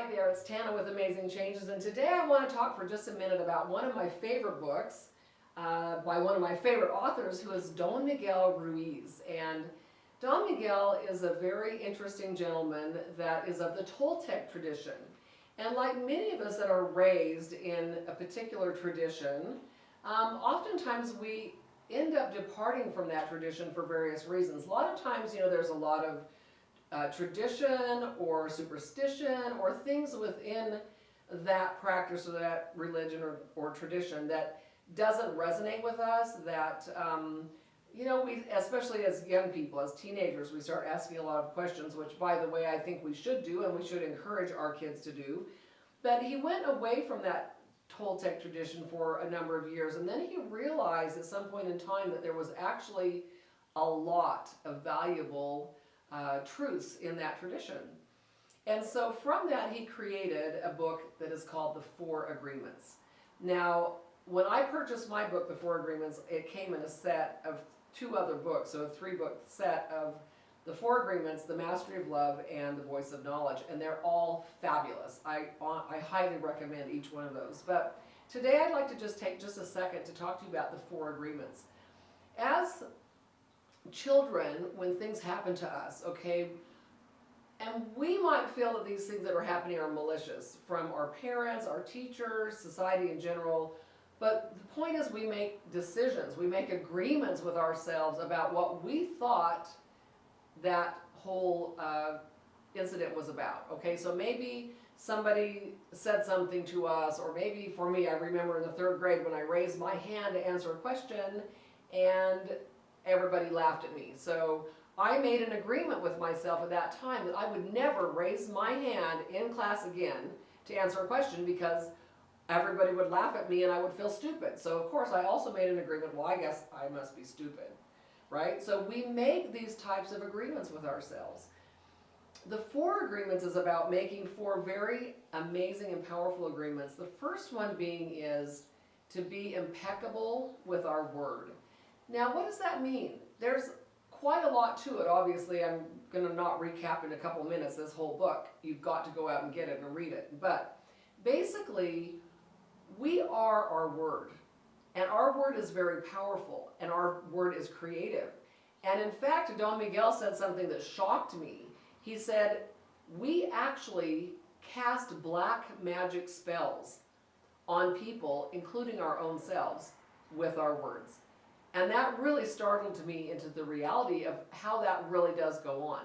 Hi there, it's Tana with Amazing Changes, and today I want to talk for just a minute about one of my favorite books by one of my favorite authors, who is Don Miguel Ruiz. And Don Miguel is a very interesting gentleman that is of the Toltec tradition. And like many of us that are raised in a particular tradition, oftentimes we end up departing from that tradition for various reasons. A lot of times, there's a lot of tradition or superstition or things within that practice or that religion or tradition that doesn't resonate with us, that we, especially as young people, as teenagers, we start asking a lot of questions, which, by the way, I think we should do and we should encourage our kids to do. But he went away from that Toltec tradition for a number of years, and then he realized at some point in time that there was actually a lot of valuable truths in that tradition. And so from that, he created a book that is called The Four Agreements. Now, when I purchased my book, The Four Agreements, it came in a set of 2 other books, so a 3-book set of The Four Agreements, The Mastery of Love, and The Voice of Knowledge, and they're all fabulous. I highly recommend each one of those. But today I'd like to just take just a second to talk to you about The Four Agreements. As children, when things happen to us, okay, and we might feel that these things that are happening are malicious from our parents, our teachers, society in general, but the point is we make decisions, we make agreements with ourselves about what we thought that whole incident was about. Okay, so maybe somebody said something to us, or maybe for me, I remember in the 3rd grade when I raised my hand to answer a question and everybody laughed at me. So I made an agreement with myself at that time that I would never raise my hand in class again to answer a question, because everybody would laugh at me and I would feel stupid. So of course I also made an agreement, well, I guess I must be stupid, right? So we make these types of agreements with ourselves. The 4 agreements is about making 4 very amazing and powerful agreements. The first one being is to be impeccable with our word. Now, what does that mean? There's quite a lot to it. Obviously, I'm going to not recap in a couple minutes this whole book. You've got to go out and get it and read it. But basically, we are our word. And our word is very powerful. And our word is creative. And in fact, Don Miguel said something that shocked me. He said, we actually cast black magic spells on people, including our own selves, with our words. And that really startled me into the reality of how that really does go on.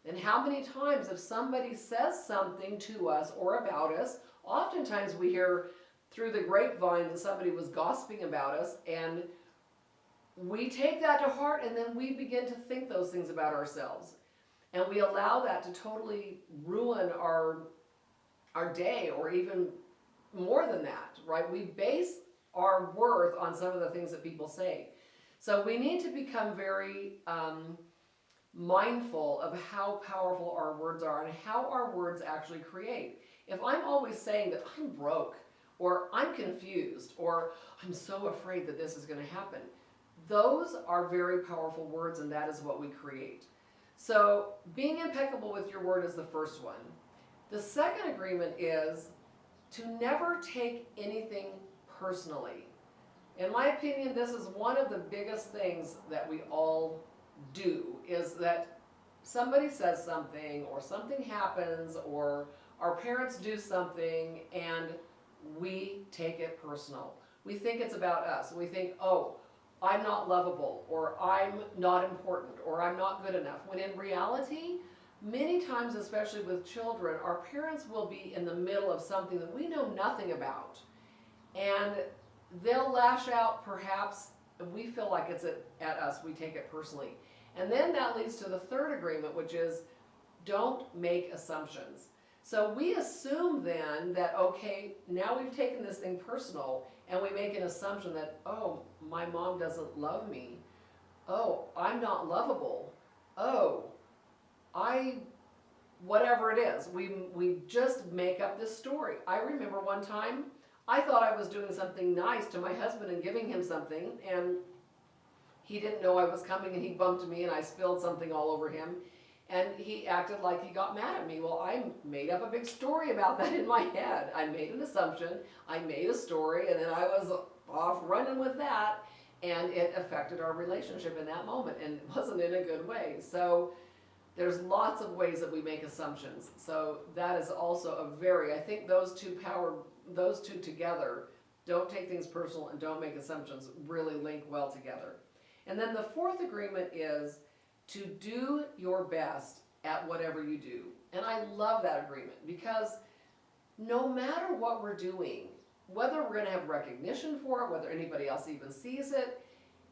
And how many times if somebody says something to us or about us, oftentimes we hear through the grapevine that somebody was gossiping about us, and we take that to heart, and then we begin to think those things about ourselves. And we allow that to totally ruin our day, or even more than that, right? We base our worth on some of the things that people say. So we need to become very mindful of how powerful our words are and how our words actually create. If I'm always saying that I'm broke, or I'm confused, or I'm so afraid that this is going to happen, those are very powerful words, and that is what we create. So being impeccable with your word is the first one. The second agreement is to never take anything personally. In my opinion, this is one of the biggest things that we all do, is that somebody says something, or something happens, or our parents do something, and we take it personal. We think it's about us. We think, oh, I'm not lovable, or I'm not important, or I'm not good enough. When in reality, many times, especially with children, our parents will be in the middle of something that we know nothing about. And they'll lash out perhaps, and we feel like it's at us, we take it personally. And then that leads to the third agreement, which is don't make assumptions. So we assume then that, okay, now we've taken this thing personal, and we make an assumption that, oh, my mom doesn't love me. Oh, I'm not lovable. Oh, whatever it is. We just make up this story. I remember one time, I thought I was doing something nice to my husband and giving him something, and he didn't know I was coming, and he bumped me and I spilled something all over him. And he acted like he got mad at me. Well, I made up a big story about that in my head. I made an assumption, I made a story, and then I was off running with that, and it affected our relationship in that moment, and it wasn't in a good way. So there's lots of ways that we make assumptions. So that is also a very, I think those two together, don't take things personal and don't make assumptions, really link well together. And then the fourth agreement is to do your best at whatever you do. And I love that agreement, because no matter what we're doing, whether we're going to have recognition for it, whether anybody else even sees it,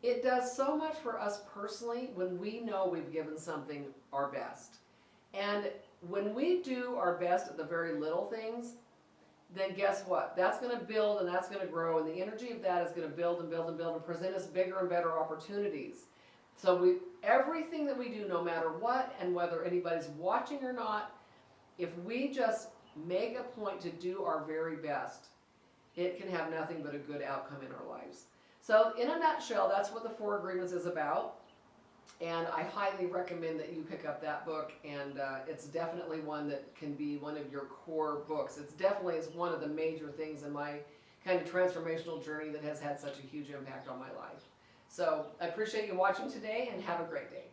it does so much for us personally when we know we've given something our best. And when we do our best at the very little things, then guess what? That's going to build and that's going to grow, and the energy of that is going to build and build and build and present us bigger and better opportunities. So everything that we do, no matter what, and whether anybody's watching or not, if we just make a point to do our very best, it can have nothing but a good outcome in our lives. So in a nutshell, that's what the 4 Agreements is about. And I highly recommend that you pick up that book, and it's definitely one that can be one of your core books. It's definitely is one of the major things in my kind of transformational journey that has had such a huge impact on my life. So I appreciate you watching today, and have a great day.